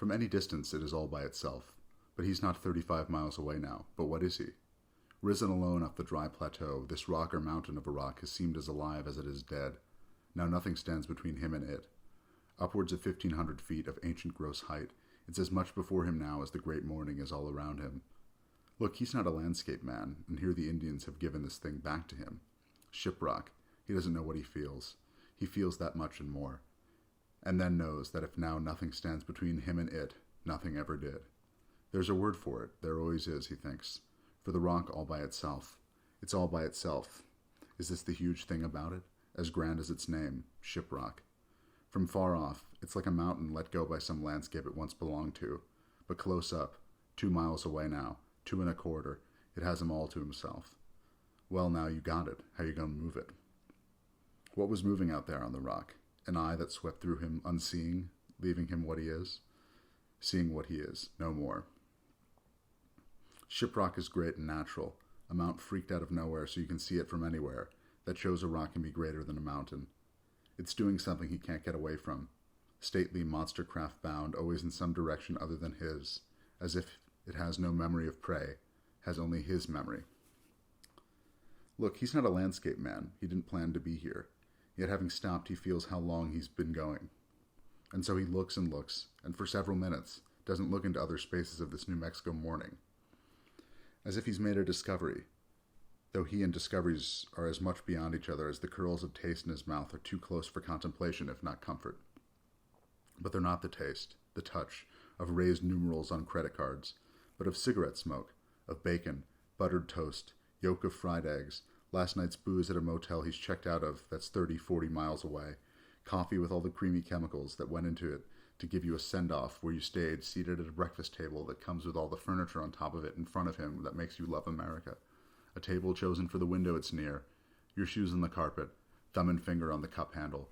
From any distance it is all by itself, but he's not 35 miles away now. But what is he? Risen alone up the dry plateau, this rock or mountain of a rock has seemed as alive as it is dead. Now nothing stands between him and it. Upwards of 1,500 feet of ancient gross height, it's as much before him now as the great morning is all around him. Look, he's not a landscape man, and here the Indians have given this thing back to him. Shiprock. He doesn't know what he feels. He feels that much and more. And then knows that if now nothing stands between him and it, nothing ever did. There's a word for it. There always is, he thinks. For the rock all by itself. It's all by itself. Is this the huge thing about it? As grand as its name, Shiprock. From far off, it's like a mountain let go by some landscape it once belonged to. But close up, 2 miles away now, 2 1/4, it has him all to himself. Well, now you got it. How you gonna move it? What was moving out there on the rock? An eye that swept through him unseeing, leaving him what he is? Seeing what he is, no more. Shiprock is great and natural, a mount freaked out of nowhere so you can see it from anywhere, that shows a rock can be greater than a mountain. It's doing something he can't get away from. Stately monster craft bound, always in some direction other than his, as if it has no memory of prey, has only his memory. Look, he's not a landscape man. He didn't plan to be here. Yet having stopped, he feels how long he's been going. And so he looks, and for several minutes, doesn't look into other spaces of this New Mexico morning. As if he's made a discovery, though he and discoveries are as much beyond each other as the curls of taste in his mouth are too close for contemplation, if not comfort. But they're not the taste, the touch, of raised numerals on credit cards, but of cigarette smoke, of bacon, buttered toast, yolk of fried eggs, last night's booze at a motel he's checked out of that's 30, 40 miles away, coffee with all the creamy chemicals that went into it to give you a send-off where you stayed seated at a breakfast table that comes with all the furniture on top of it in front of him that makes you love America. A table chosen for the window it's near, your shoes on the carpet, thumb and finger on the cup handle,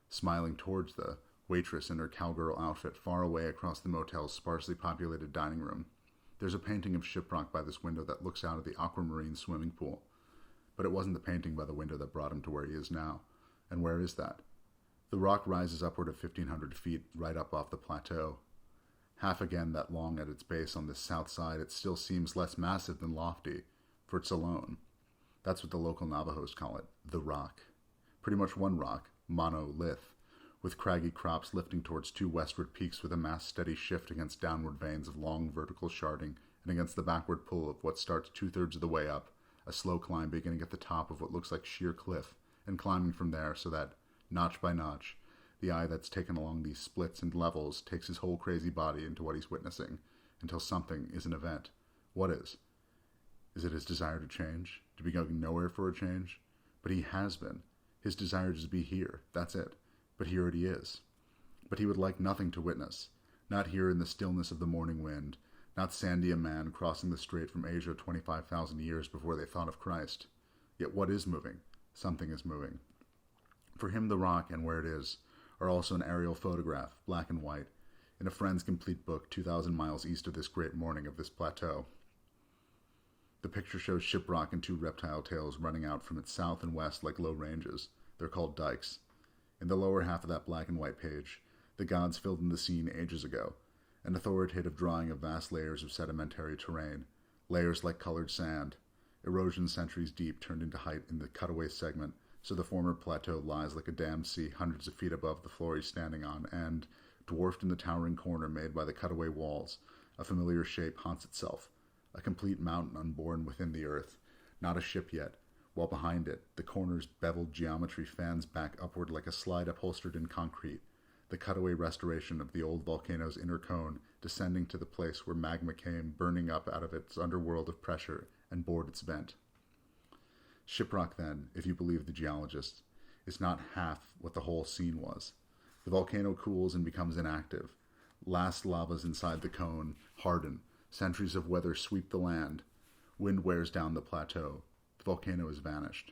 smiling towards the waitress in her cowgirl outfit far away across the motel's sparsely populated dining room. There's a painting of Shiprock by this window that looks out at the aquamarine swimming pool. But it wasn't the painting by the window that brought him to where he is now. And where is that? The rock rises upward of 1,500 feet, right up off the plateau. Half again that long at its base on this south side, it still seems less massive than lofty, for it's alone. That's what the local Navajos call it, the rock. Pretty much one rock, monolith, with craggy crops lifting towards 2 westward peaks with a mass steady shift against downward veins of long vertical sharding and against the backward pull of what starts 2/3 of the way up, a slow climb beginning at the top of what looks like sheer cliff, and climbing from there so that, notch by notch, the eye that's taken along these splits and levels takes his whole crazy body into what he's witnessing, until something is an event. What is? Is it his desire to change? To be going nowhere for a change? But he has been. His desire is to be here. That's it. But here it is. But he would like nothing to witness. Not here in the stillness of the morning wind. Not Sandy, a man crossing the strait from Asia 25,000 years before they thought of Christ. Yet what is moving? Something is moving. For him, the rock and where it is are also an aerial photograph, black and white, in a friend's complete book 2,000 miles east of this great morning of this plateau. The picture shows Shiprock and 2 reptile tails running out from its south and west like low ranges. They're called dikes. In the lower half of that black and white page, the gods filled in the scene ages ago, an authoritative drawing of vast layers of sedimentary terrain, layers like colored sand, erosion centuries deep turned into height in the cutaway segment, so the former plateau lies like a dammed sea hundreds of feet above the floor he's standing on, and, dwarfed in the towering corner made by the cutaway walls, a familiar shape haunts itself, a complete mountain unborn within the earth, not a ship yet, while behind it, the corner's beveled geometry fans back upward like a slide upholstered in concrete, the cutaway restoration of the old volcano's inner cone descending to the place where magma came burning up out of its underworld of pressure and bored its vent. Shiprock, then, if you believe the geologists, is not half what the whole scene was. The volcano cools and becomes inactive. Last lavas inside the cone harden. Centuries of weather sweep the land. Wind wears down the plateau. The volcano is vanished.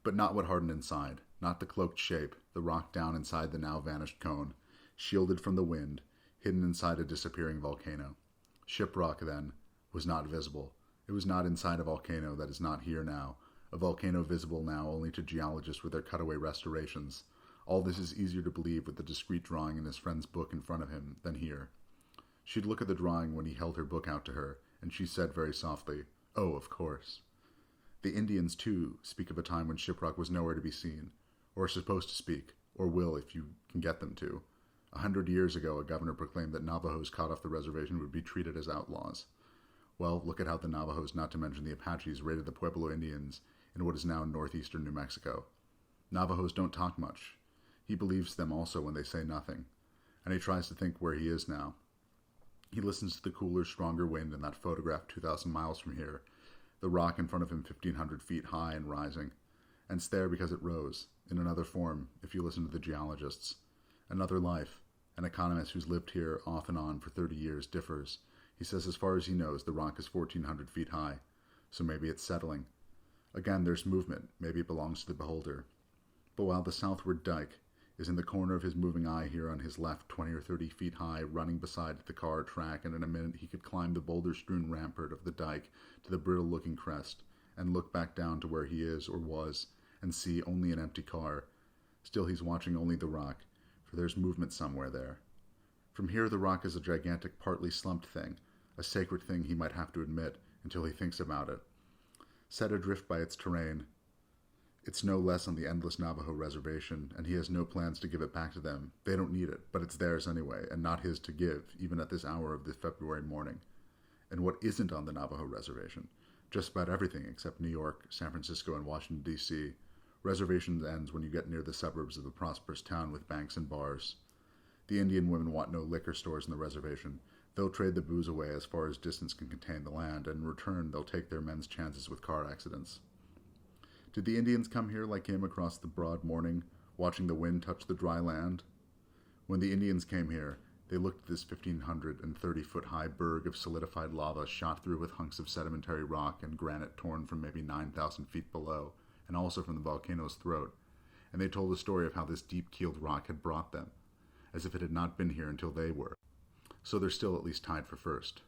But not what hardened inside, not the cloaked shape, the rock down inside the now vanished cone, shielded from the wind, hidden inside a disappearing volcano. Shiprock, then, was not visible. It was not inside a volcano that is not here now, a volcano visible now only to geologists with their cutaway restorations, All this is easier to believe with the discreet drawing in his friend's book in front of him than here. She'd look at the drawing when he held her book out to her, and she said very softly, "Oh, of course." The Indians, too, speak of a time when Shiprock was nowhere to be seen, or are supposed to speak, or will if you can get them to. 100 years ago, a governor proclaimed that Navajos caught off the reservation would be treated as outlaws. Well, look at how the Navajos, not to mention the Apaches, raided the Pueblo Indians in what is now northeastern New Mexico. Navajos don't talk much. He believes them also when they say nothing, and he tries to think where he is now. He listens to the cooler, stronger wind in that photograph 2,000 miles from here, the rock in front of him 1,500 feet high and rising, and it's there because it rose, in another form, if you listen to the geologists. Another life. An economist who's lived here off and on for 30 years differs. He says as far as he knows, the rock is 1,400 feet high, so maybe it's settling. Again, there's movement. Maybe it belongs to the beholder. But while the southward dike is in the corner of his moving eye here on his left, 20 or 30 feet high, running beside the car track, and in a minute he could climb the boulder-strewn rampart of the dike to the brittle-looking crest, and look back down to where he is or was, and see only an empty car. Still he's watching only the rock, for there's movement somewhere there. From here the rock is a gigantic, partly slumped thing, a sacred thing he might have to admit, until he thinks about it. Set adrift by its terrain, it's no less on the endless Navajo reservation, and he has no plans to give it back to them. They don't need it, but it's theirs anyway, and not his to give, even at this hour of the February morning. And what isn't on the Navajo reservation? Just about everything except New York, San Francisco, and Washington, D.C. Reservations ends when you get near the suburbs of the prosperous town with banks and bars. The Indian women want no liquor stores in the reservation. They'll trade the booze away as far as distance can contain the land, and in return they'll take their men's chances with car accidents. Did the Indians come here like him across the broad morning, watching the wind touch the dry land? When the Indians came here, they looked at this 1,530-foot-high berg of solidified lava shot through with hunks of sedimentary rock and granite torn from maybe 9,000 feet below, and also from the volcano's throat, and they told a story of how this deep-keeled rock had brought them, as if it had not been here until they were. So they're still at least tied for first.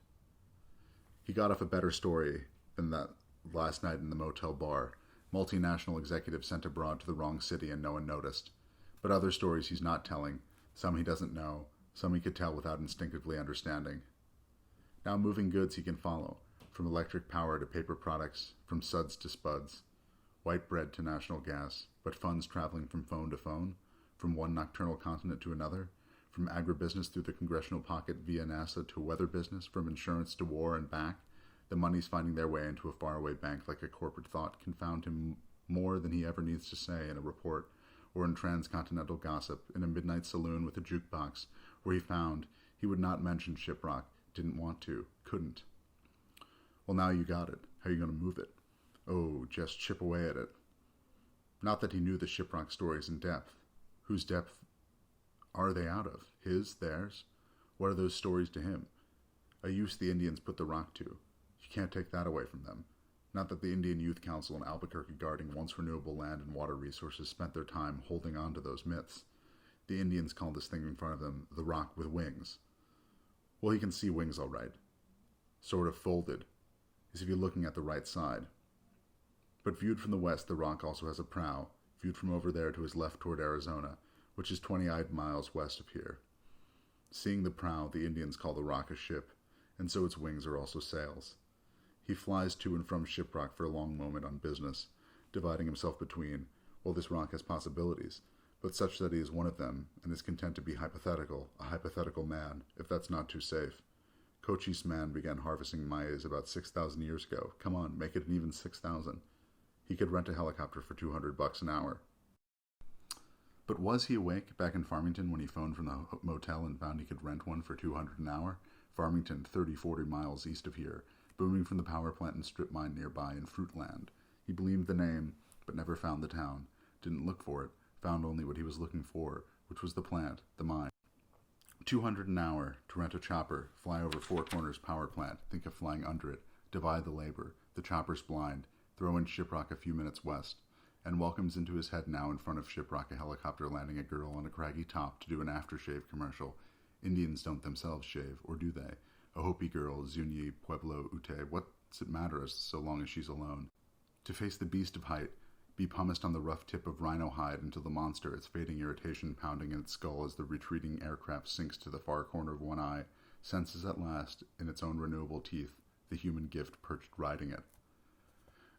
He got off a better story than that last night in the motel bar. Multinational executive sent abroad to the wrong city and no one noticed. But other stories he's not telling, some he doesn't know, some he could tell without instinctively understanding. Now moving goods he can follow, from electric power to paper products, from suds to spuds, white bread to national gas, but funds traveling from phone to phone, from one nocturnal continent to another, from agribusiness through the congressional pocket via NASA to weather business, from insurance to war and back. The money's finding their way into a faraway bank like a corporate thought confound him more than he ever needs to say in a report, or in transcontinental gossip, in a midnight saloon with a jukebox, where he found he would not mention Shiprock, didn't want to, couldn't. Well, now you got it. How are you going to move it? Oh, just chip away at it. Not that he knew the Shiprock stories in depth. Whose depth are they out of? His? Theirs? What are those stories to him? A use the Indians put the rock to. You can't take that away from them. Not that the Indian Youth Council in Albuquerque guarding once renewable land and water resources spent their time holding on to those myths. The Indians called this thing in front of them the rock with wings. Well, he can see wings all right. Sort of folded, as if you're looking at the right side. But viewed from the west, the rock also has a prow, viewed from over there to his left toward Arizona, which is 20-odd miles west of here. Seeing the prow, the Indians call the rock a ship, and so its wings are also sails. He flies to and from Shiprock for a long moment on business, dividing himself between, well, this rock has possibilities, but such that he is one of them, and is content to be hypothetical, a hypothetical man, if that's not too safe. Cochise man began harvesting maize about 6,000 years ago. Come on, make it an even 6,000. He could rent a helicopter for $200 an hour. But was he awake back in Farmington when he phoned from the motel and found he could rent one for $200 an hour? Farmington, 30-40 miles east of here, booming from the power plant and strip mine nearby in Fruitland. He believed the name, but never found the town. Didn't look for it, found only what he was looking for, which was the plant, the mine. $200 an hour to rent a chopper, fly over Four Corners power plant, think of flying under it, divide the labor, the chopper's blind, throw in Shiprock a few minutes west, and welcomes into his head now in front of Shiprock a helicopter landing a girl on a craggy top to do an aftershave commercial. Indians don't themselves shave, or do they? A Hopi girl, Zuni, Pueblo, Ute, what's it matter so long as she's alone? To face the beast of height, be pumice on the rough tip of rhino hide until the monster, its fading irritation pounding in its skull as the retreating aircraft sinks to the far corner of one eye, senses at last, in its own renewable teeth, the human gift perched riding it.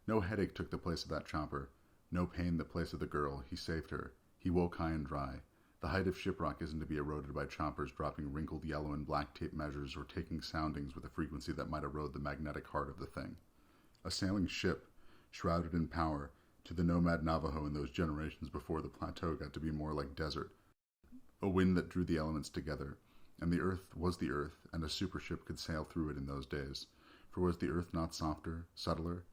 No headache took the place of that chopper. No pain the place of the girl. He saved her. He woke high and dry. The height of shiprock isn't to be eroded by choppers dropping wrinkled yellow and black tape measures or taking soundings with a frequency that might erode the magnetic heart of the thing. A sailing ship, shrouded in power, to the nomad Navajo in those generations before the plateau got to be more like desert. A wind that drew the elements together, and the earth was the earth, and a supership could sail through it in those days. For was the earth not softer, subtler?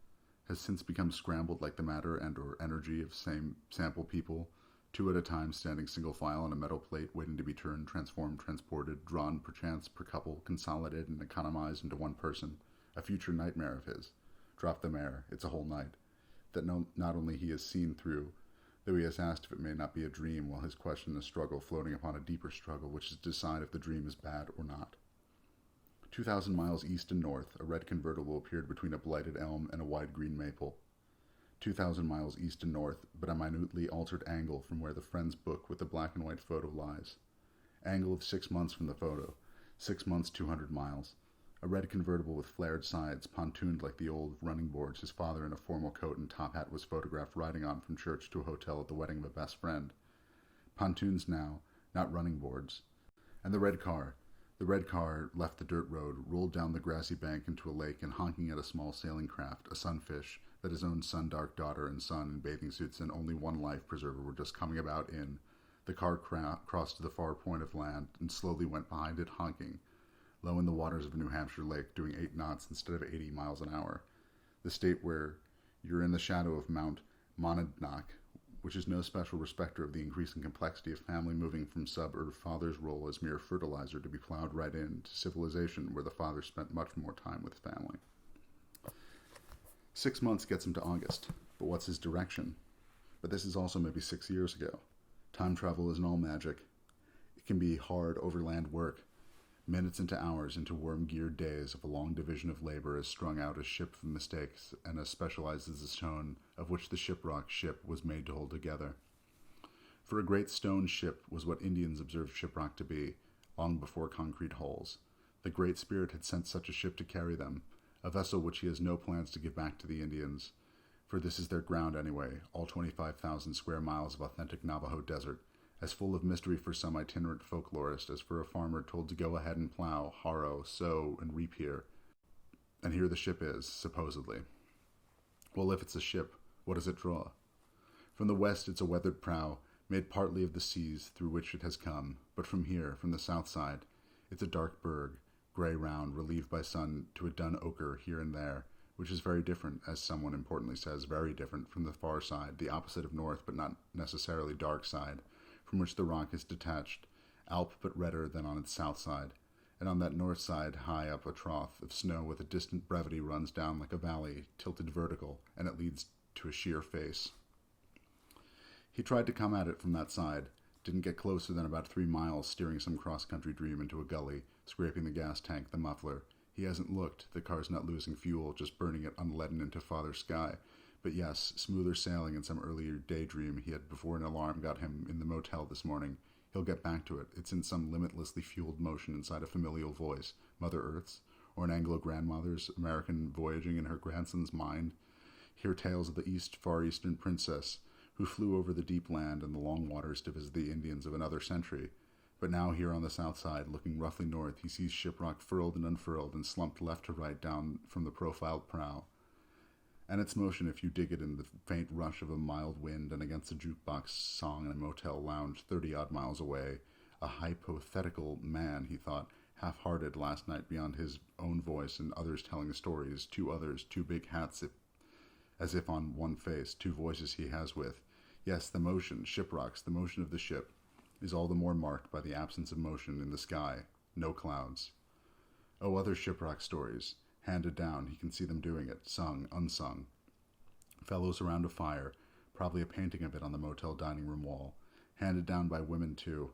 Has since become scrambled like the matter and or energy of same sample people, two at a time standing single file on a metal plate waiting to be turned, transformed, transported, drawn perchance per couple, consolidated and economized into one person, a future nightmare of his. Drop the mare, it's a whole night. That not only he has seen through, though he has asked if it may not be a dream, while his question is struggle floating upon a deeper struggle, which is to decide if the dream is bad or not. 2,000 miles east and north, a red convertible appeared between a blighted elm and a wide green maple. 2,000 miles east and north, but a minutely altered angle from where the friend's book with the black and white photo lies. Angle of 6 months from the photo. 6 months, 200 miles. A red convertible with flared sides, pontooned like the old running boards his father in a formal coat and top hat was photographed riding on from church to a hotel at the wedding of a best friend. Pontoons now, not running boards. And the red car. The red car left the dirt road, rolled down the grassy bank into a lake, and honking at a small sailing craft, a sunfish, that his own sun-dark daughter and son in bathing suits and only one life preserver were just coming about in. The car crossed to the far point of land and slowly went behind it, honking, low in the waters of a New Hampshire lake, doing 8 knots instead of 80 miles an hour. The state where you're in the shadow of Mount Monadnock, which is no special respecter of the increasing complexity of family moving from sub-Earth father's role as mere fertilizer to be plowed right into civilization where the father spent much more time with family. 6 months gets him to August, but what's his direction? But this is also maybe 6 years ago. Time travel isn't all magic. It can be hard overland work, minutes into hours into worm-geared days of a long division of labor as strung out as ship of mistakes and as specialized as the stone of which the shiprock ship was made to hold together. For a great stone ship was what Indians observed shiprock to be, long before concrete hulls. The Great Spirit had sent such a ship to carry them, a vessel which he has no plans to give back to the Indians, for this is their ground anyway, all 25,000 square miles of authentic Navajo desert, as full of mystery for some itinerant folklorist as for a farmer told to go ahead and plow, harrow, sow, and reap here. And here the ship is, supposedly. Well, if it's a ship, what does it draw? From the west it's a weathered prow, made partly of the seas through which it has come, but from here, from the south side, it's a dark berg, grey round, relieved by sun to a dun ochre here and there, which is very different, as someone importantly says, very different from the far side, the opposite of north but not necessarily dark side, from which the rock is detached, alp but redder than on its south side, and on that north side high up a trough of snow with a distant brevity runs down like a valley, tilted vertical, and it leads to a sheer face. He tried to come at it from that side, didn't get closer than about 3 miles, steering some cross-country dream into a gully, scraping the gas tank, the muffler. He hasn't looked, the car's not losing fuel, just burning it unleadened into father sky. But yes, smoother sailing in some earlier daydream he had before an alarm got him in the motel this morning. He'll get back to it. It's in some limitlessly fueled motion inside a familial voice, Mother Earth's, or an Anglo-grandmother's, American voyaging in her grandson's mind. Hear tales of the Far Eastern princess, who flew over the deep land and the long waters to visit the Indians of another century. But now here on the south side, looking roughly north, he sees shiprock furled and unfurled and slumped left to right down from the profiled prow. And its motion, if you dig it in the faint rush of a mild wind and against a jukebox song in a motel lounge 30-odd miles away, a hypothetical man, he thought, half-hearted last night beyond his own voice and others telling stories, 2 others, 2 big hats as if on one face, 2 voices he has with. Yes, the motion, shiprocks, the motion of the ship, is all the more marked by the absence of motion in the sky, no clouds. Oh, other shiprock stories, handed down, he can see them doing it, sung, unsung. Fellows around a fire, probably a painting of it on the motel dining room wall, handed down by women too.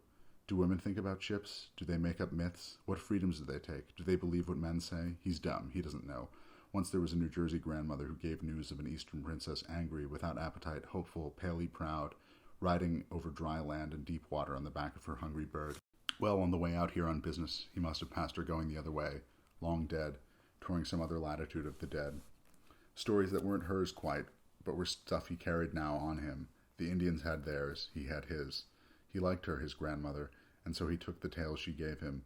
Do women think about ships? Do they make up myths? What freedoms do they take? Do they believe what men say? He's dumb, he doesn't know. Once there was a New Jersey grandmother who gave news of an Eastern princess angry, without appetite, hopeful, palely proud, riding over dry land and deep water on the back of her hungry bird. Well, on the way out here on business, he must have passed her going the other way, long dead, touring some other latitude of the dead. Stories that weren't hers quite, but were stuff he carried now on him. The Indians had theirs, he had his. He liked her, his grandmother, and so he took the tales she gave him.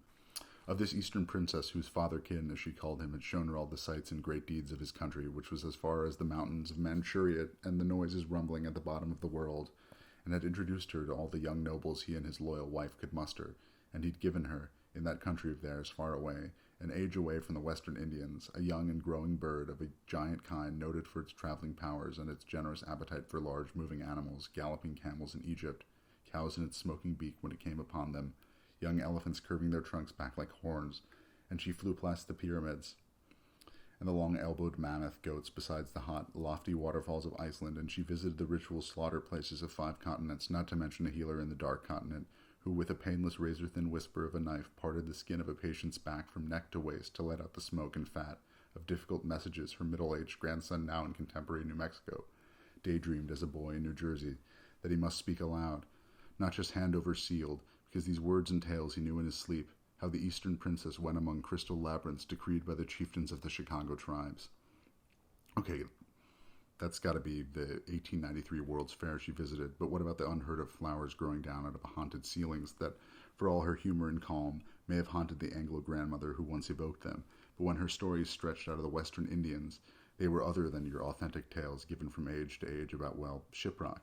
Of this Eastern princess whose fatherkin, as she called him, had shown her all the sights and great deeds of his country, which was as far as the mountains of Manchuria and the noises rumbling at the bottom of the world, and had introduced her to all the young nobles he and his loyal wife could muster, and he'd given her, in that country of theirs far away, an age away from the Western Indians, a young and growing bird of a giant kind noted for its traveling powers and its generous appetite for large moving animals, galloping camels in Egypt, cows in its smoking beak when it came upon them, young elephants curving their trunks back like horns, and she flew past the pyramids and the long-elbowed mammoth goats besides the hot, lofty waterfalls of Iceland, and she visited the ritual slaughter places of 5 continents, not to mention a healer in the Dark Continent, who with a painless razor-thin whisper of a knife parted the skin of a patient's back from neck to waist to let out the smoke and fat of difficult messages her middle-aged grandson, now in contemporary New Mexico, daydreamed as a boy in New Jersey, that he must speak aloud, not just hand over sealed, because these words and tales he knew in his sleep, how the Eastern princess went among crystal labyrinths decreed by the chieftains of the Chicago tribes. Okay, that's got to be the 1893 World's Fair she visited, but what about the unheard-of flowers growing down out of haunted ceilings that, for all her humor and calm, may have haunted the Anglo-grandmother who once evoked them, but when her stories stretched out of the Western Indians, they were other than your authentic tales given from age to age about, well, shiprock,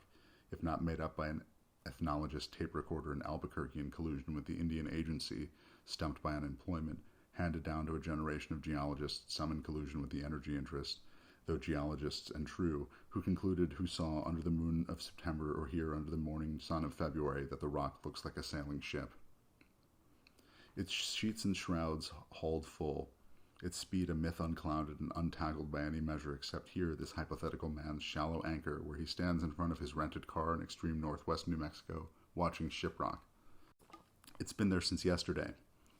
if not made up by an ethnologist tape recorder in Albuquerque in collusion with the Indian Agency, stumped by unemployment, handed down to a generation of geologists, some in collusion with the energy interest, though geologists and true, who concluded who saw under the moon of September or here under the morning sun of February that the rock looks like a sailing ship. Its sheets and shrouds hauled full, its speed a myth unclouded and untackled by any measure except here this hypothetical man's shallow anchor where he stands in front of his rented car in extreme northwest New Mexico, watching shiprock. It's been there since yesterday.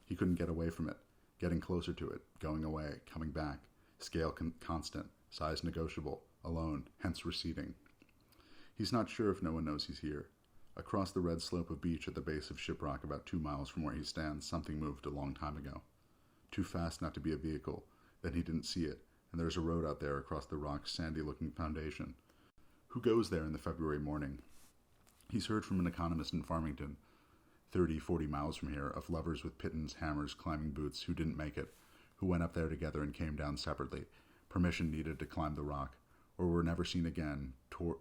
He couldn't get away from it, getting closer to it, going away, coming back, scale constant, size negotiable, alone, hence receding. He's not sure if no one knows he's here. Across the red slope of beach at the base of shiprock about 2 miles from where he stands, something moved a long time ago. Too fast not to be a vehicle, then he didn't see it, and there's a road out there across the rock's sandy-looking foundation. Who goes there in the February morning? He's heard from an economist in Farmington, 30-40 miles from here, of lovers with pitons, hammers, climbing boots who didn't make it, who went up there together and came down separately, permission needed to climb the rock, or were never seen again,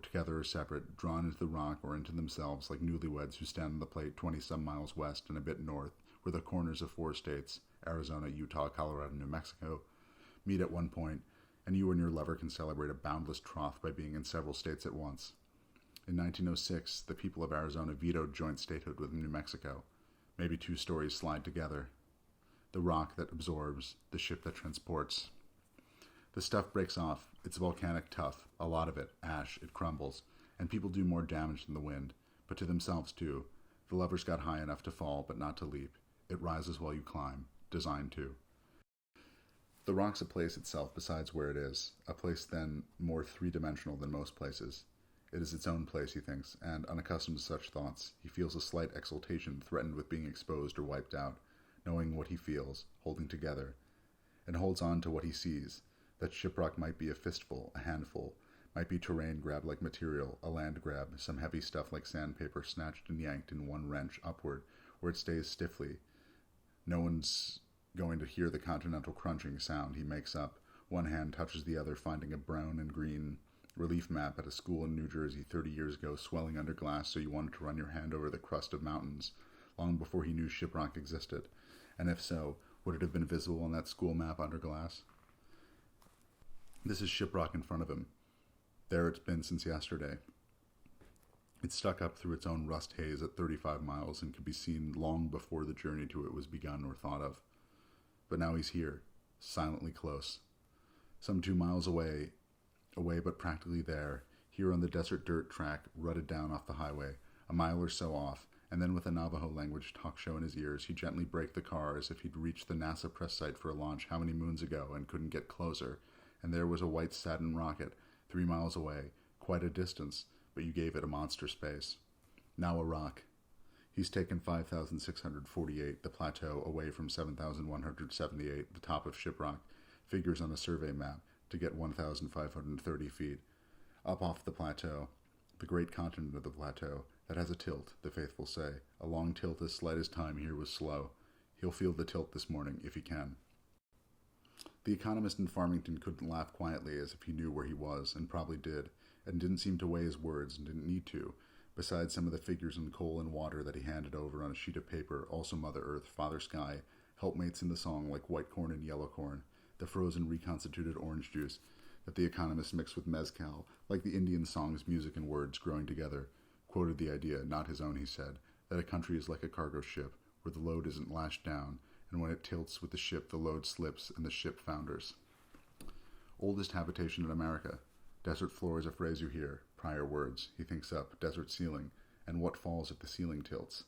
together or separate, drawn into the rock or into themselves like newlyweds who stand on the plate 20-some miles west and a bit north, where the corners of 4 states, Arizona, Utah, Colorado, New Mexico, meet at one point, and you and your lover can celebrate a boundless troth by being in several states at once. In 1906, the people of Arizona vetoed joint statehood with New Mexico. Maybe 2 stories slide together. The rock that absorbs, the ship that transports. The stuff breaks off. It's volcanic tough, a lot of it, ash, it crumbles, and people do more damage than the wind, but to themselves too. The lovers got high enough to fall, but not to leap. It rises while you climb, designed to. The rock's a place itself besides where it is, a place then more 3-dimensional than most places. It is its own place, he thinks, and, unaccustomed to such thoughts, he feels a slight exultation threatened with being exposed or wiped out, knowing what he feels, holding together, and holds on to what he sees, that shiprock might be a fistful, a handful, might be terrain grabbed like material, a land grab, some heavy stuff like sandpaper snatched and yanked in one wrench upward, where it stays stiffly. No one's going to hear the continental crunching sound he makes up. One hand touches the other, finding a brown and green relief map at a school in New Jersey 30 years ago, swelling under glass so you wanted to run your hand over the crust of mountains, long before he knew shiprock existed. And if so, would it have been visible on that school map under glass? This is shiprock in front of him. There it's been since yesterday. It's stuck up through its own rust haze at 35 miles and could be seen long before the journey to it was begun or thought of. But now he's here, silently close. Some 2 miles away but practically there, here on the desert dirt track, rutted down off the highway, a mile or so off, and then with a Navajo language talk show in his ears, he gently braked the car as if he'd reached the NASA press site for a launch how many moons ago and couldn't get closer, and there was a white Saturn rocket, 3 miles away, quite a distance, but you gave it a monster space. Now a rock. He's taken 5,648, the plateau, away from 7,178, the top of Shiprock, figures on a survey map, to get 1,530 feet. Up off the plateau, the great continent of the plateau, that has a tilt, the faithful say. A long tilt as slight as time here was slow. He'll feel the tilt this morning, if he can. The economist in Farmington couldn't laugh quietly as if he knew where he was, and probably did, and didn't seem to weigh his words, and didn't need to, besides some of the figures in coal and water that he handed over on a sheet of paper, also Mother Earth, Father Sky, helpmates in the song like white corn and yellow corn, the frozen reconstituted orange juice that the economist mixed with mezcal, like the Indian song's music and words growing together, quoted the idea, not his own, he said, that a country is like a cargo ship, where the load isn't lashed down, and when it tilts with the ship, the load slips and the ship founders. Oldest habitation in America. Desert floor is a phrase you hear. Prior words. He thinks up. Desert ceiling. And what falls if the ceiling tilts?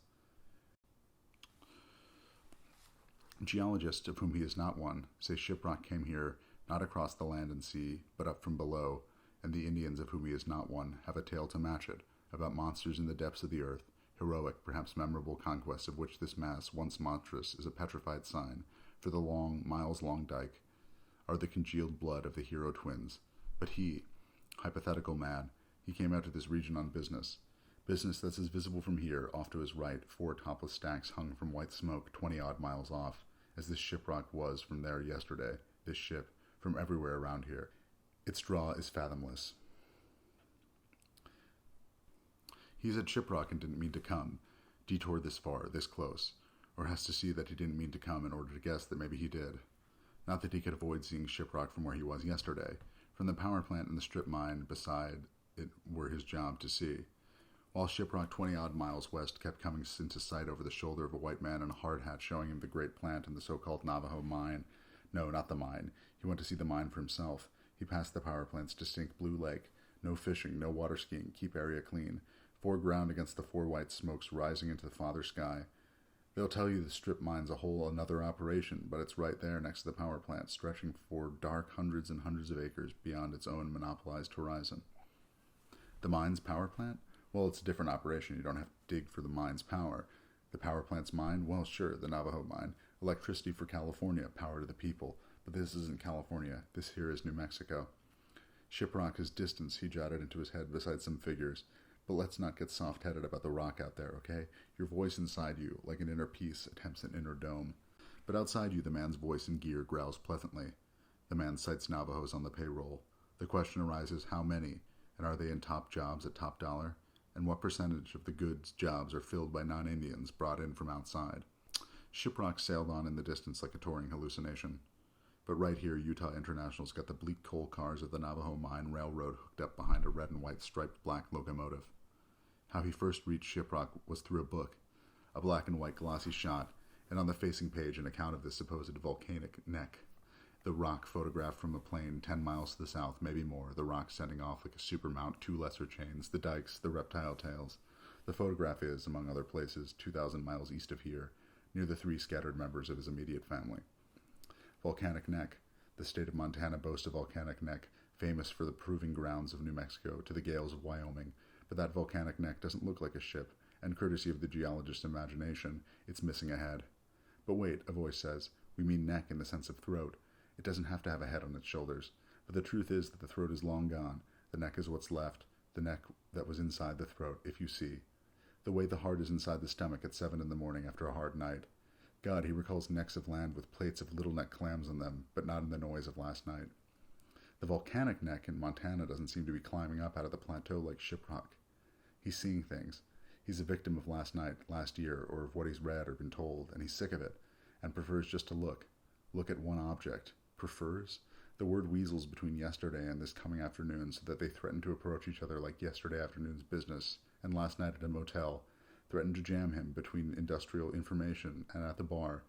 Geologists, of whom he is not one, say Shiprock came here not across the land and sea, but up from below, and the Indians, of whom he is not one, have a tale to match it, about monsters in the depths of the earth, heroic, perhaps memorable conquest of which this mass, once monstrous, is a petrified sign, for the long, miles-long dike, are the congealed blood of the hero twins. But he, hypothetical mad, he came out to this region on business. Business that's as visible from here, off to his right, 4 topless stacks hung from white smoke 20-odd miles off, as this Shiprock was from there yesterday, this ship, from everywhere around here. Its draw is fathomless. He's at Shiprock and didn't mean to come, detoured this far, this close, or has to see that he didn't mean to come in order to guess that maybe he did. Not that he could avoid seeing Shiprock from where he was yesterday. From the power plant and the strip mine beside it were his job to see. While Shiprock 20-odd miles west kept coming into sight over the shoulder of a white man in a hard hat showing him the great plant and the so-called Navajo mine. No, not the mine. He went to see the mine for himself. He passed the power plant's distinct blue lake. No fishing, no water skiing, keep area clean. Foreground against the 4 white smokes rising into the farther sky. They'll tell you the strip mine's a whole another operation, but it's right there next to the power plant, stretching for dark hundreds and hundreds of acres beyond its own monopolized horizon. The mine's power plant? Well, it's a different operation. You don't have to dig for the mine's power. The power plant's mine? Well, sure, the Navajo mine. Electricity for California, power to the people. But this isn't California. This here is New Mexico. Shiprock is distance, he jotted into his head beside some figures. But let's not get soft-headed about the rock out there, okay? Your voice inside you, like an inner peace, attempts an inner dome. But outside you, the man's voice in gear growls pleasantly. The man cites Navajos on the payroll. The question arises, how many? And are they in top jobs at top dollar? And what percentage of the goods jobs are filled by non-Indians brought in from outside? Shiprock sailed on in the distance like a touring hallucination. But right here, Utah International's got the bleak coal cars of the Navajo Mine Railroad hooked up behind a red and white striped black locomotive. How he first reached Shiprock was through a book, a black and white glossy shot, and on the facing page an account of this supposed volcanic neck. The rock photographed from a plane 10 miles to the south, maybe more, the rock sending off like a supermount 2 lesser chains, the dikes, the reptile tails. The photograph is, among other places, 2,000 miles east of here, near the 3 scattered members of his immediate family. Volcanic Neck. The state of Montana boasts a volcanic neck, famous for the proving grounds of New Mexico to the gales of Wyoming, but that volcanic neck doesn't look like a ship, and courtesy of the geologist's imagination, it's missing a head. But wait, a voice says, we mean neck in the sense of throat. It doesn't have to have a head on its shoulders, but the truth is that the throat is long gone. The neck is what's left, the neck that was inside the throat, if you see. The way the heart is inside the stomach at 7 in the morning after a hard night. God, he recalls necks of land with plates of little neck clams on them, but not in the noise of last night. The volcanic neck in Montana doesn't seem to be climbing up out of the plateau like Shiprock. He's seeing things. He's a victim of last night, last year, or of what he's read or been told, and he's sick of it, and prefers just to look. Look at one object. Prefers? The word weasels between yesterday and this coming afternoon so that they threaten to approach each other like yesterday afternoon's business, and last night at a motel, threatened to jam him between industrial information and at the bar.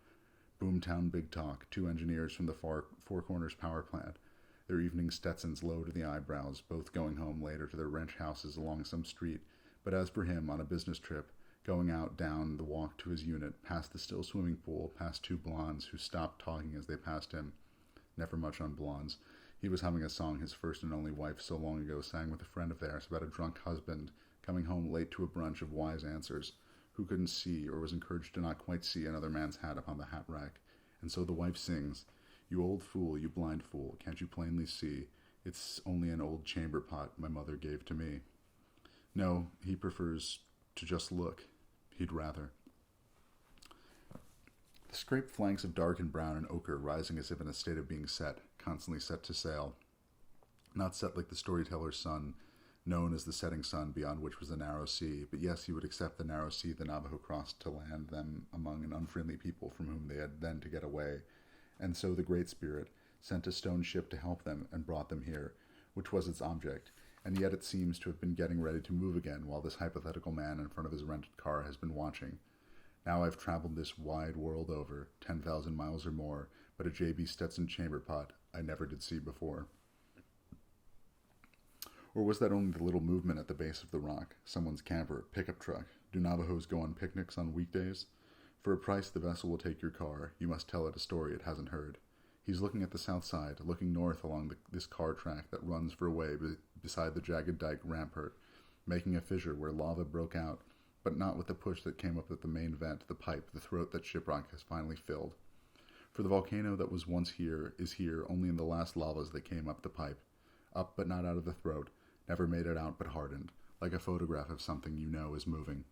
Boomtown big talk, 2 engineers from the Four Corners power plant, their evening Stetsons low to the eyebrows, both going home later to their ranch houses along some street, but as for him, on a business trip, going out down the walk to his unit, past the still swimming pool, past 2 blondes who stopped talking as they passed him. Never much on blondes. He was humming a song his first and only wife so long ago sang with a friend of theirs about a drunk husband coming home late to a brunch of wise answers, who couldn't see or was encouraged to not quite see another man's hat upon the hat rack. And so the wife sings, "You old fool, you blind fool, can't you plainly see? It's only an old chamber pot my mother gave to me." No, he prefers to just look. He'd rather. The scraped flanks of dark and brown and ochre rising as if in a state of being set, constantly set to sail. Not set like the storyteller's sun, known as the setting sun beyond which was the narrow sea, but yes, he would accept the narrow sea the Navajo crossed to land them among an unfriendly people from whom they had then to get away. And so the Great Spirit sent a stone ship to help them and brought them here, which was its object, and yet it seems to have been getting ready to move again while this hypothetical man in front of his rented car has been watching. Now I've traveled this wide world over, 10,000 miles or more, but a J.B. Stetson chamber pot I never did see before. Or was that only the little movement at the base of the rock, someone's camper, pickup truck? Do Navajos go on picnics on weekdays? For a price the vessel will take your car. You must tell it a story it hasn't heard. He's looking at the south side, looking north along this car track that runs for a way beside the jagged dike rampart, making a fissure where lava broke out, but not with the push that came up at the main vent, the pipe, the throat that Shiprock has finally filled. For the volcano that was once here is here only in the last lavas that came up the pipe. Up but not out of the throat, never made it out but hardened, like a photograph of something you know is moving.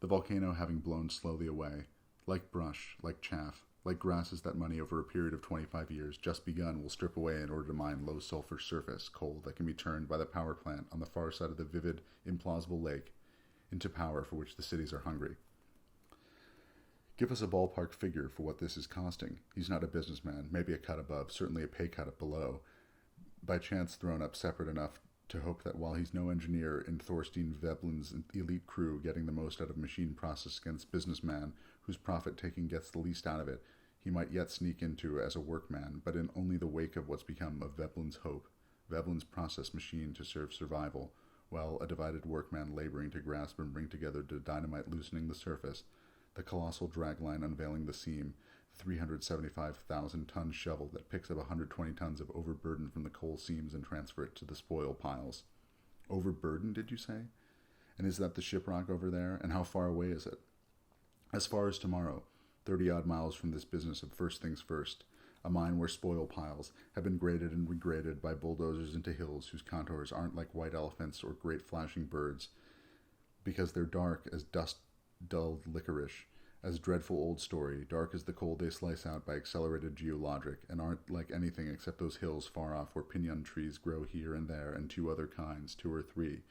The volcano having blown slowly away, like brush, like chaff, like grasses that money over a period of 25 years just begun will strip away in order to mine low-sulfur surface coal that can be turned by the power plant on the far side of the vivid, implausible lake into power for which the cities are hungry. Give us a ballpark figure for what this is costing. He's not a businessman, maybe a cut above, certainly a pay cut up below, by chance thrown up separate enough to hope that while he's no engineer in Thorstein Veblen's elite crew getting the most out of machine process against businessman whose profit-taking gets the least out of it, he might yet sneak into as a workman, but in only the wake of what's become of Veblen's hope, Veblen's process machine to serve survival, while a divided workman laboring to grasp and bring together the dynamite loosening the surface, the colossal dragline unveiling the seam, the 375,000-ton shovel that picks up 120 tons of overburden from the coal seams and transfer it to the spoil piles. Overburden, did you say? And is that the shiprock over there? And how far away is it? As far as tomorrow, 30-odd miles from this business of first things first, a mine where spoil piles have been graded and regraded by bulldozers into hills whose contours aren't like white elephants or great flashing birds, because they're dark as dust-dulled licorice, as dreadful old story, dark as the coal they slice out by accelerated geologic, and aren't like anything except those hills far off where pinyon trees grow here and there, and two other kinds, two or three,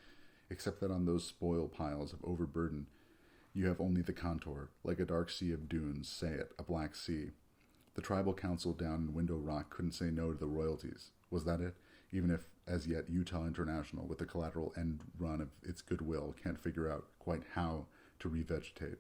except that on those spoil piles of overburden you have only the contour, like a dark sea of dunes, say it, a black sea. The tribal council down in Window Rock couldn't say no to the royalties. Was that it? Even if, as yet, Utah International, with the collateral end run of its goodwill, can't figure out quite how to revegetate.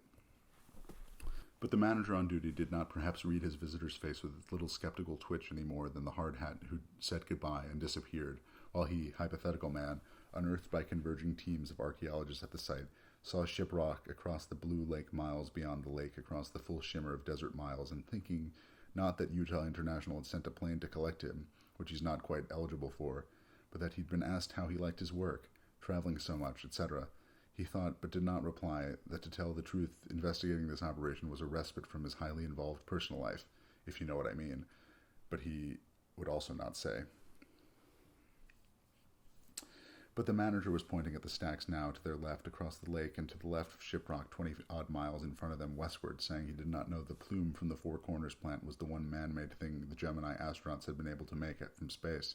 But the manager on duty did not perhaps read his visitor's face with its little skeptical twitch any more than the hard hat who said goodbye and disappeared, while he, hypothetical man, unearthed by converging teams of archaeologists at the site, saw ship rock across the blue lake miles beyond the lake, across the full shimmer of desert miles, and thinking not that Utah International had sent a plane to collect him, which he's not quite eligible for, but that he'd been asked how he liked his work, traveling so much, etc. He thought, but did not reply, that to tell the truth, investigating this operation was a respite from his highly involved personal life, if you know what I mean, but he would also not say. But the manager was pointing at the stacks now to their left across the lake and to the left of Shiprock 20-odd miles in front of them westward, saying he did not know the plume from the Four Corners plant was the one man-made thing the Gemini astronauts had been able to make it from space.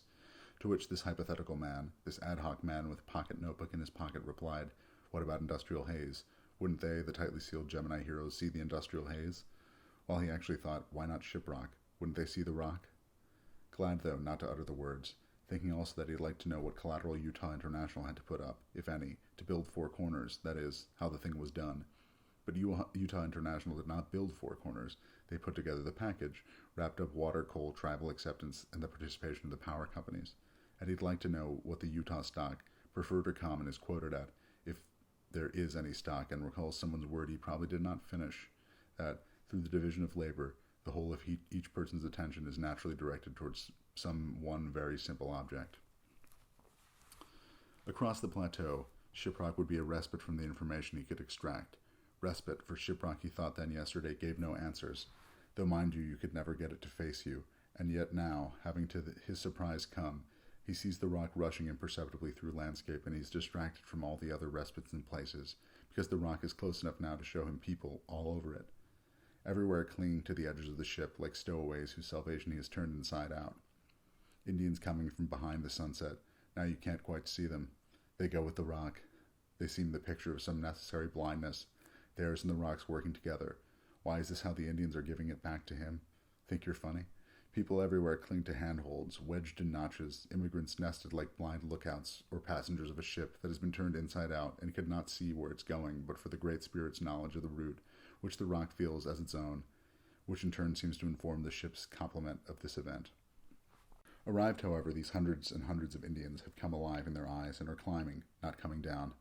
To which this hypothetical man, this ad hoc man with a pocket notebook in his pocket, replied, "What about industrial haze? Wouldn't they, the tightly sealed Gemini heroes, see the industrial haze?" While he actually thought, why not Shiprock? Wouldn't they see the rock? Glad, though, not to utter the words, thinking also that he'd like to know what collateral Utah International had to put up, if any, to build Four Corners, that is, how the thing was done. But Utah International did not build Four Corners. They put together the package, wrapped up water, coal, tribal acceptance, and the participation of the power companies. And he'd like to know what the Utah stock, preferred or common, is quoted at, if there is any stock, and recalls someone's word he probably did not finish, that, through the division of labor, The whole of each person's attention is naturally directed towards some one very simple object. Across the plateau, Shiprock would be a respite from the information he could extract. Respite, for Shiprock, he thought then yesterday, gave no answers, though mind you could never get it to face you, and yet now, having to his surprise come, he sees the rock rushing imperceptibly through landscape, and he's distracted from all the other respites and places, because the rock is close enough now to show him people all over it. Everywhere clinging to the edges of the ship, like stowaways whose salvation he has turned inside out. Indians coming from behind the sunset. Now you can't quite see them. They go with the rock. They seem the picture of some necessary blindness. Theirs and the rock's working together. Why is this how the Indians are giving it back to him? Think you're funny? People everywhere cling to handholds, wedged in notches, immigrants nested like blind lookouts, or passengers of a ship that has been turned inside out and could not see where it's going but for the Great Spirit's knowledge of the route, which the rock feels as its own, which in turn seems to inform the ship's complement of this event. Arrived, however, these hundreds and hundreds of Indians have come alive in their eyes and are climbing, not coming down.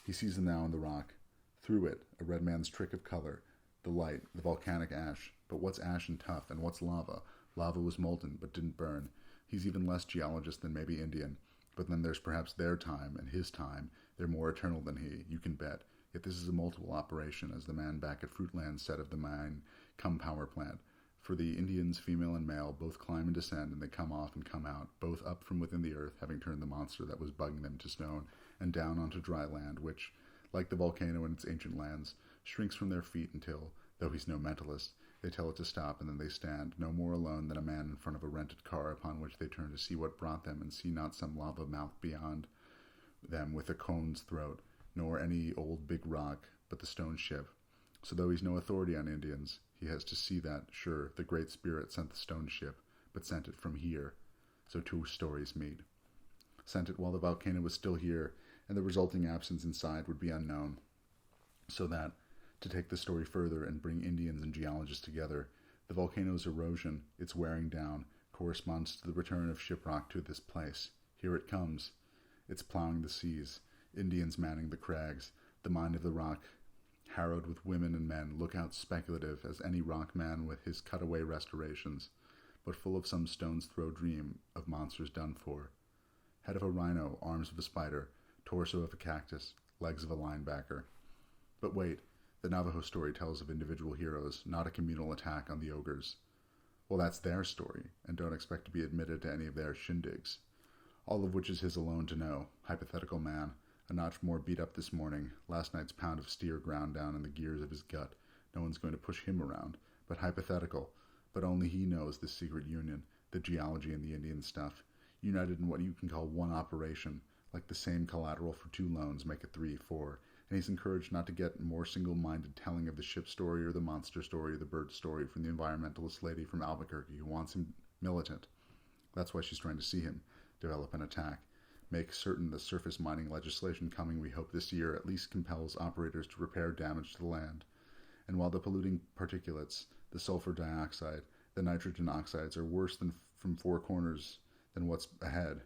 He sees them now in the rock. Through it, a red man's trick of color, the light, the volcanic ash. But what's ash and tough, and what's lava? Lava was molten, but didn't burn. He's even less geologist than maybe Indian. But then there's perhaps their time, and his time. They're more eternal than he, you can bet. Yet this is a multiple operation, as the man back at Fruitland said of the mine cum power plant. For the Indians, female and male, both climb and descend, and they come off and come out, both up from within the earth, having turned the monster that was bugging them to stone, and down onto dry land, which, like the volcano in its ancient lands, shrinks from their feet until, though he's no mentalist, they tell it to stop, and then they stand, no more alone than a man in front of a rented car upon which they turn to see what brought them, and see not some lava mouth beyond them with a cone's throat, nor any old big rock, but the stone ship. So though he's no authority on Indians, he has to see that, sure, the Great Spirit sent the stone ship, but sent it from here. So two stories meet. Sent it while the volcano was still here, and the resulting absence inside would be unknown. So that, to take the story further and bring Indians and geologists together, the volcano's erosion, its wearing down, corresponds to the return of Shiprock to this place. Here it comes. It's plowing the seas, Indians manning the crags, the mind of the rock, harrowed with women and men, lookouts speculative as any rock man with his cutaway restorations, but full of some stone's throw dream of monsters done for. Head of a rhino, arms of a spider, torso of a cactus, legs of a linebacker. But wait, the Navajo story tells of individual heroes, not a communal attack on the ogres. Well, that's their story, and don't expect to be admitted to any of their shindigs. All of which is his alone to know, hypothetical man, a notch more beat up this morning, last night's pound of steer ground down in the gears of his gut. No one's going to push him around, but hypothetical. But only he knows this secret union, the geology and the Indian stuff, united in what you can call one operation, like the same collateral for two loans make it 3, 4, and he's encouraged not to get more single-minded telling of the ship story or the monster story or the bird story from the environmentalist lady from Albuquerque who wants him militant. That's why she's trying to see him develop an attack. Make certain the surface mining legislation coming, we hope, this year at least compels operators to repair damage to the land. And while the polluting particulates, the sulfur dioxide, the nitrogen oxides are worse than from four corners than what's ahead.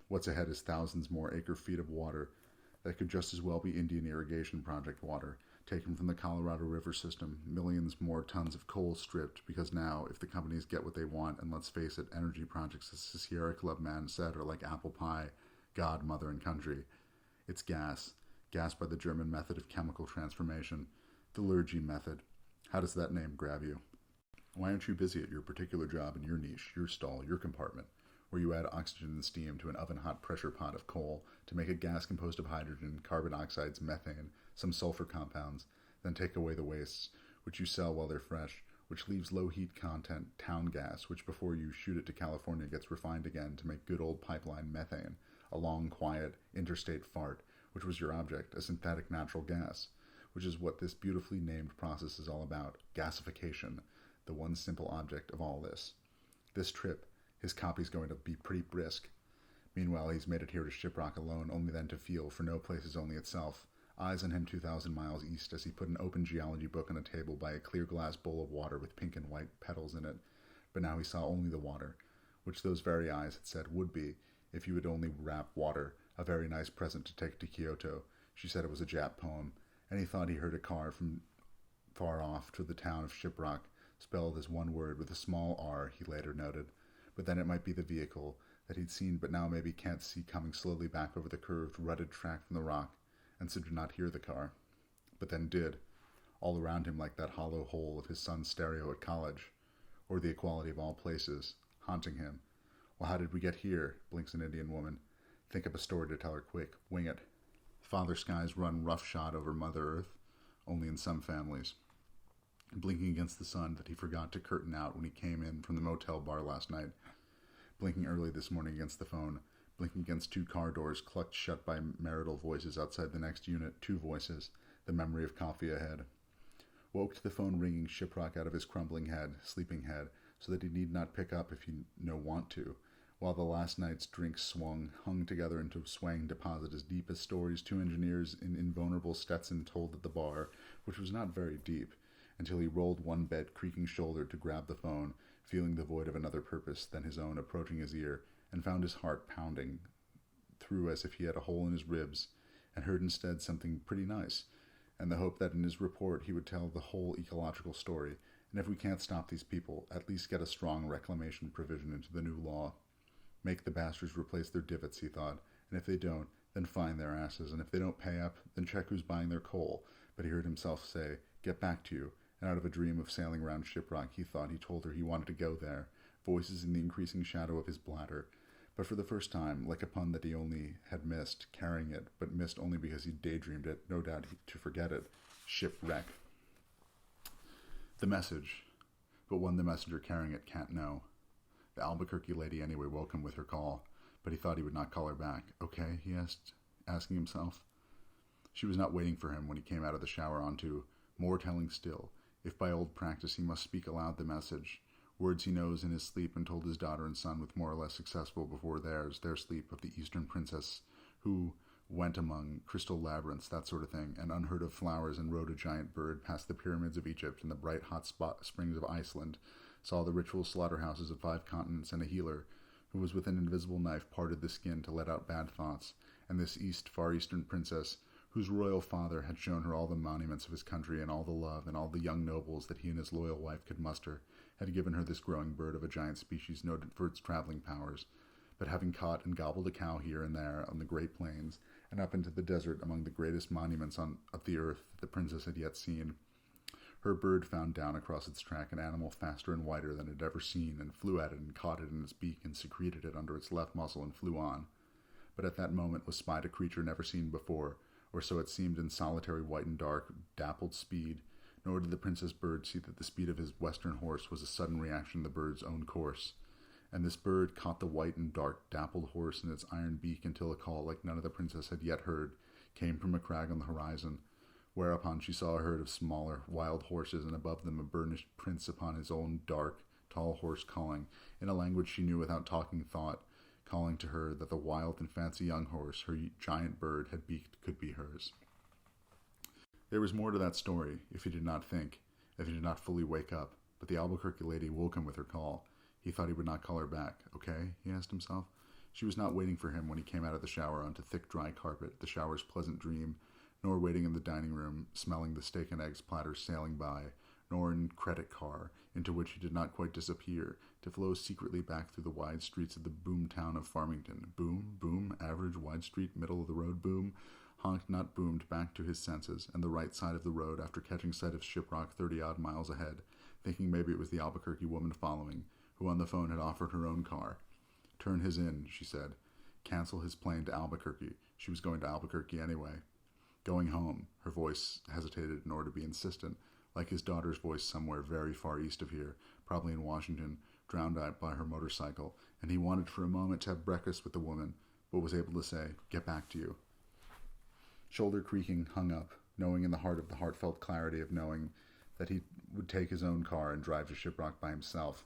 What's ahead is thousands more acre-feet of water that could just as well be Indian irrigation project water, taken from the Colorado River system, millions more tons of coal stripped, because now, if the companies get what they want, and let's face it, energy projects, as the Sierra Club man said, are like apple pie, God, mother, and country. It's gas. Gas by the German method of chemical transformation. The Lurgy method. How does that name grab you? Why aren't you busy at your particular job in your niche, your stall, your compartment, where you add oxygen and steam to an oven-hot pressure pot of coal to make a gas composed of hydrogen, carbon oxides, methane, some sulfur compounds, then take away the wastes, which you sell while they're fresh, which leaves low heat content town gas, which before you shoot it to California gets refined again to make good old pipeline methane, a long, quiet, interstate fart, which was your object, a synthetic natural gas, which is what this beautifully named process is all about, gasification, the one simple object of all this. This trip, his copy's going to be pretty brisk. Meanwhile, he's made it here to Shiprock alone, only then to feel, for no place is only itself. Eyes on him 2,000 miles east as he put an open geology book on a table by a clear glass bowl of water with pink and white petals in it. But now he saw only the water, which those very eyes had said would be, if you would only wrap water, a very nice present to take to Kyoto. She said it was a Jap poem, and he thought he heard a car from far off to the town of Shiprock, spelled as one word with a small R, he later noted. But then it might be the vehicle that he'd seen but now maybe can't see coming slowly back over the curved, rutted track from the rock, and so did not hear the car. But then did, all around him like that hollow hole of his son's stereo at college, or the equality of all places, haunting him. Well, how did we get here? Blinks an Indian woman. Think up a story to tell her quick. Wing it. Father skies run roughshod over Mother Earth, only in some families. Blinking against the sun that he forgot to curtain out when he came in from the motel bar last night. Blinking early this morning against the phone. Blinking against two car doors clucked shut by marital voices outside the next unit. Two voices. The memory of coffee ahead. Woke to the phone ringing shiprock out of his crumbling head, sleeping head, so that he need not pick up if he no want to, while the last night's drinks hung together into a swaying deposit as deep as stories two engineers in invulnerable Stetson told at the bar, which was not very deep, until he rolled one bent, creaking shoulder to grab the phone, feeling the void of another purpose than his own approaching his ear, and found his heart pounding through as if he had a hole in his ribs, and heard instead something pretty nice, and the hope that in his report he would tell the whole ecological story, and if we can't stop these people, at least get a strong reclamation provision into the new law. Make the bastards replace their divots, he thought, and if they don't, then fine their asses, and if they don't pay up, then check who's buying their coal. But he heard himself say, get back to you, and out of a dream of sailing round Shiprock, he thought he told her he wanted to go there, voices in the increasing shadow of his bladder. But for the first time, like a pun that he only had missed, carrying it, but missed only because he daydreamed it, no doubt to forget it, shipwreck. The message, but one the messenger carrying it can't know. The Albuquerque lady anyway woke him with her call, but he thought he would not call her back. Okay, he asked, asking himself. She was not waiting for him when he came out of the shower onto, more telling still, if by old practice he must speak aloud the message, words he knows in his sleep and told his daughter and son with more or less successful before theirs, their sleep of the Eastern princess, who went among crystal labyrinths, that sort of thing, and unheard of flowers and rode a giant bird past the pyramids of Egypt and the bright hot springs of Iceland, saw the ritual slaughterhouses of 5 continents, and a healer, who was with an invisible knife parted the skin to let out bad thoughts, and this far eastern princess, whose royal father had shown her all the monuments of his country and all the love and all the young nobles that he and his loyal wife could muster, had given her this growing bird of a giant species noted for its traveling powers, but having caught and gobbled a cow here and there on the great plains, and up into the desert among the greatest monuments of the earth that the princess had yet seen, her bird found down across its track an animal faster and whiter than it had ever seen, and flew at it and caught it in its beak and secreted it under its left muscle and flew on. But at that moment was spied a creature never seen before, or so it seemed in solitary white and dark, dappled speed, nor did the princess bird see that the speed of his western horse was a sudden reaction to the bird's own course. And this bird caught the white and dark, dappled horse in its iron beak until a call like none of the princess had yet heard came from a crag on the horizon, whereupon she saw a herd of smaller, wild horses, and above them a burnished prince upon his own dark, tall horse calling, in a language she knew without talking thought, calling to her that the wild and fancy young horse her giant bird had beaked could be hers. There was more to that story, if he did not think, if he did not fully wake up, but the Albuquerque lady woke him with her call. He thought he would not call her back. Okay, he asked himself. She was not waiting for him when he came out of the shower onto thick, dry carpet, the shower's pleasant dream, nor waiting in the dining room, smelling the steak and eggs platters sailing by, nor in credit car, into which he did not quite disappear, to flow secretly back through the wide streets of the boom town of Farmington. Boom, boom, average, wide street, middle of the road boom, honked not boomed back to his senses, and the right side of the road after catching sight of Shiprock 30-odd miles ahead, thinking maybe it was the Albuquerque woman following, who on the phone had offered her own car. Turn his in, she said. Cancel his plane to Albuquerque. She was going to Albuquerque anyway. Going home, her voice hesitated in order to be insistent, like his daughter's voice somewhere very far east of here, probably in Washington, drowned out by her motorcycle, and he wanted for a moment to have breakfast with the woman, but was able to say, get back to you. Shoulder creaking, hung up, knowing in the heart of the heartfelt clarity of knowing that he would take his own car and drive to Shiprock by himself.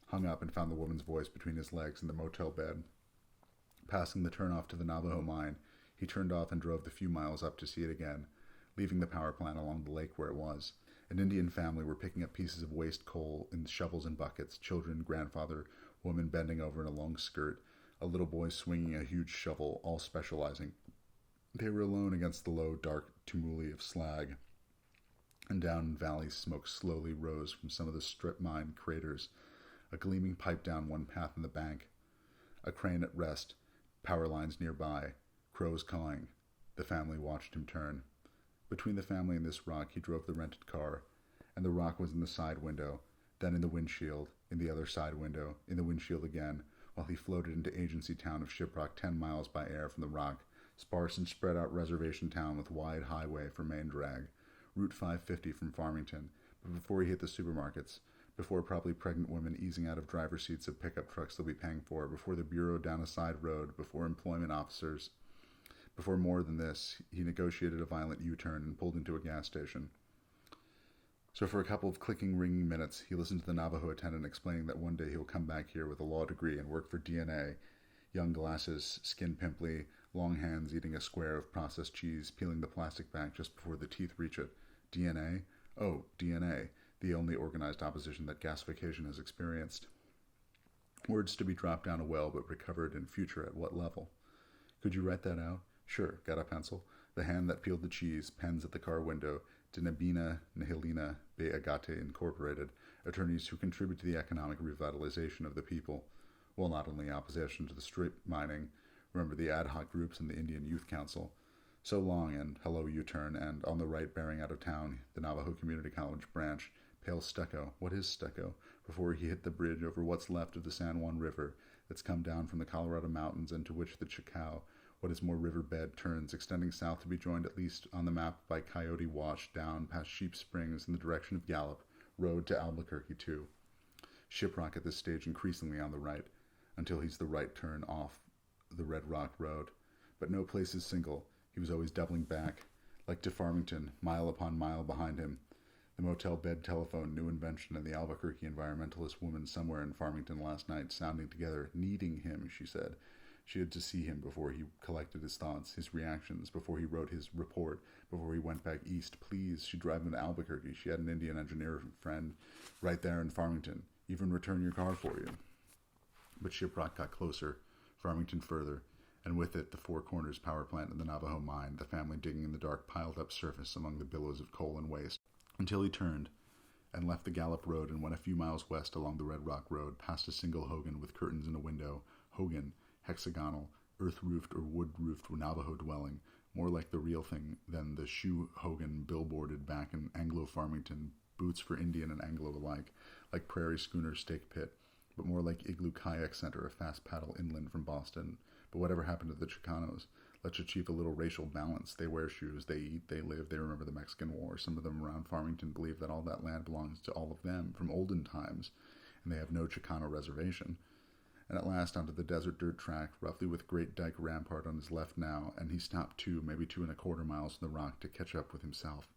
Hung up and found the woman's voice between his legs in the motel bed. Passing the turnoff to the Navajo mine, he turned off and drove the few miles up to see it again, leaving the power plant along the lake where it was. An Indian family were picking up pieces of waste coal in shovels and buckets, children, grandfather, woman bending over in a long skirt, a little boy swinging a huge shovel, all specializing. They were alone against the low, dark tumuli of slag. and down valleys smoke slowly rose from some of the strip-mined craters, a gleaming pipe down one path in the bank. A crane at rest, power lines nearby, crows cawing. The family watched him turn. Between the family and this rock he drove the rented car, and the rock was in the side window, then in the windshield, in the other side window, in the windshield again, while he floated into agency town of Shiprock 10 miles by air from the rock, sparse and spread out reservation town with wide highway for main drag, Route 550 from Farmington, but before he hit the supermarkets, before probably pregnant women easing out of driver's seats of pickup trucks they'll be paying for, before the bureau down a side road, before employment officers. Before more than this, he negotiated a violent U-turn and pulled into a gas station. So for a couple of clicking, ringing minutes, he listened to the Navajo attendant explaining that one day he will come back here with a law degree and work for DNA. Young glasses, skin pimply, long hands eating a square of processed cheese, peeling the plastic back just before the teeth reach it. DNA? Oh, DNA, the only organized opposition that gasification has experienced. Words to be dropped down a well but recovered in future at what level? Could you write that out? Sure, got a pencil. The hand that peeled the cheese, pens at the car window, Dinabina Nihilina Be Agate Incorporated, attorneys who contribute to the economic revitalization of the people, while not only opposition to the strip mining, remember the ad hoc groups and the Indian Youth Council. So long, and hello U-turn, and on the right bearing out of town, the Navajo Community College branch, pale stucco. What is stucco? Before he hit the bridge over what's left of the San Juan River that's come down from the Colorado Mountains into which the Chicao, what is more riverbed, turns, extending south to be joined at least on the map by Coyote Wash down past Sheep Springs in the direction of Gallup, road to Albuquerque too. Shiprock at this stage increasingly on the right, until he's the right turn off the Red Rock Road. But no place is single. He was always doubling back, like to Farmington, mile upon mile behind him. The motel bed telephone, new invention, and the Albuquerque environmentalist woman somewhere in Farmington last night sounding together, needing him, she said. She had to see him before he collected his thoughts, his reactions, before he wrote his report, before he went back east. Please, she'd drive him to Albuquerque. She had an Indian engineer friend right there in Farmington. Even return your car for you. But Shiprock got closer, Farmington further, and with it the Four Corners power plant and the Navajo mine, the family digging in the dark piled-up surface among the billows of coal and waste, until he turned and left the Gallup Road and went a few miles west along the Red Rock Road, past a single hogan with curtains in a window. Hogan, hexagonal, earth-roofed or wood-roofed Navajo dwelling, more like the real thing than the shoe hogan billboarded back in Anglo-Farmington, boots for Indian and Anglo alike, like prairie schooner steak pit, but more like Igloo Kayak Center, a fast paddle inland from Boston. But whatever happened to the Chicanos? Let's achieve a little racial balance. They wear shoes, they eat, they live, they remember the Mexican War. Some of them around Farmington believe that all that land belongs to all of them from olden times, and they have no Chicano reservation. And at last onto the desert dirt track, roughly with Great Dyke Rampart on his left now, and he stopped 2, maybe 2.25 miles from the rock to catch up with himself.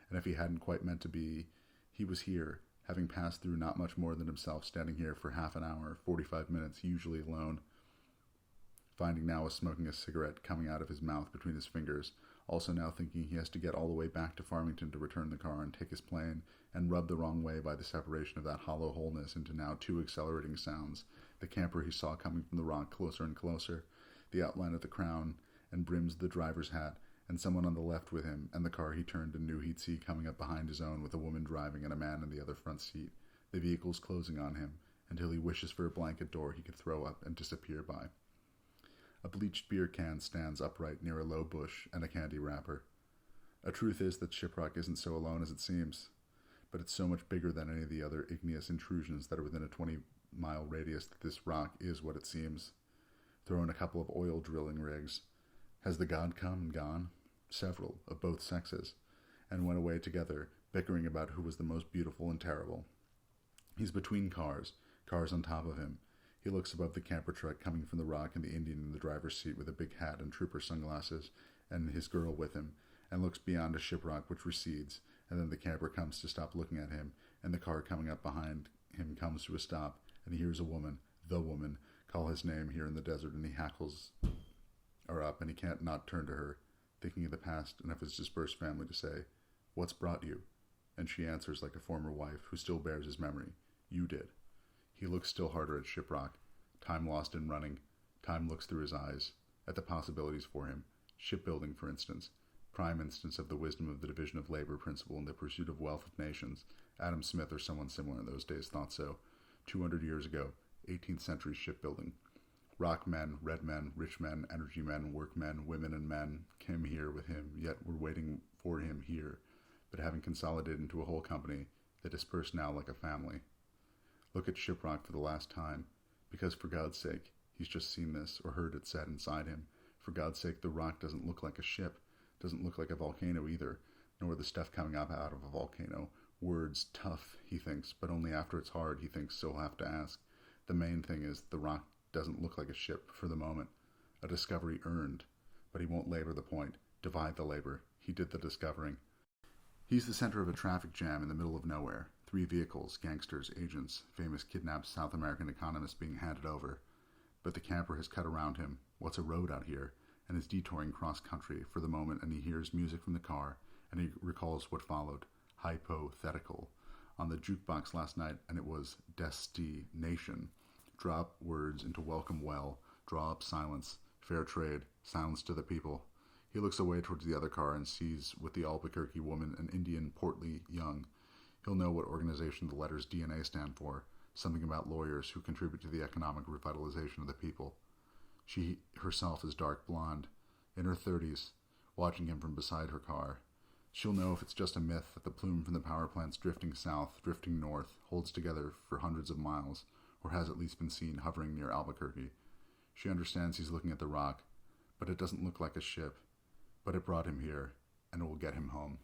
And if he hadn't quite meant to be, he was here, having passed through not much more than himself, standing here for half an hour, 45 minutes, usually alone. Finding now was smoking a cigarette coming out of his mouth between his fingers, also now thinking he has to get all the way back to Farmington to return the car and take his plane, and rubbed the wrong way by the separation of that hollow wholeness into now 2 accelerating sounds, the camper he saw coming from the rock closer and closer, the outline of the crown and brims of the driver's hat, and someone on the left with him, and the car he turned and knew he'd see coming up behind his own with a woman driving and a man in the other front seat, the vehicles closing on him, until he wishes for a blanket door he could throw up and disappear by. A bleached beer can stands upright near a low bush and a candy wrapper. A truth is that Shiprock isn't so alone as it seems, but it's so much bigger than any of the other igneous intrusions that are within a 20-mile radius that this rock is what it seems. Throw in a couple of oil drilling rigs. Has the god come and gone? Several, of both sexes, and went away together, bickering about who was the most beautiful and terrible. He's between cars on top of him. He looks above the camper truck coming from the rock and the Indian in the driver's seat with a big hat and trooper sunglasses, and his girl with him, and looks beyond a Shiprock which recedes, and then the camper comes to stop looking at him, and the car coming up behind him comes to a stop, and he hears a woman, the woman, call his name here in the desert, and he hackles her up, and he can't not turn to her, thinking of the past and of his dispersed family, to say, "What's brought you?" And she answers like a former wife who still bears his memory, "You did." He looks still harder at Shiprock, time lost in running. Time looks through his eyes, at the possibilities for him. Shipbuilding, for instance. Prime instance of the wisdom of the division of labor principle in the pursuit of wealth of nations. Adam Smith or someone similar in those days thought so. 200 years ago, 18th century shipbuilding. Rock men, red men, rich men, energy men, workmen, women and men came here with him, yet were waiting for him here, but having consolidated into a whole company, they disperse now like a family. Look at Shiprock for the last time, because for God's sake, he's just seen this, or heard it said inside him. For God's sake, the rock doesn't look like a ship, doesn't look like a volcano either, nor the stuff coming up out of a volcano. Words tough, he thinks, but only after it's hard, he thinks, so he'll have to ask. The main thing is the rock doesn't look like a ship for the moment. A discovery earned, but he won't labor the point, divide the labor. He did the discovering. He's the center of a traffic jam in the middle of nowhere. 3 vehicles, gangsters, agents, famous kidnapped South American economists being handed over. But the camper has cut around him. What's a road out here? And is detouring cross-country for the moment, and he hears music from the car, and he recalls what followed. Hypothetical. On the jukebox last night, and it was destination. Drop words into welcome well. Draw up silence. Fair trade. Silence to the people. He looks away towards the other car and sees with the Albuquerque woman an Indian, portly, young. He'll know what organization the letters DNA stand for. Something about lawyers who contribute to the economic revitalization of the people. She herself is dark blonde, in her 30s, watching him from beside her car. She'll know if it's just a myth that the plume from the power plants drifting south, drifting north, holds together for hundreds of miles, or has at least been seen hovering near Albuquerque. She understands he's looking at the rock, but it doesn't look like a ship. But it brought him here, and it will get him home.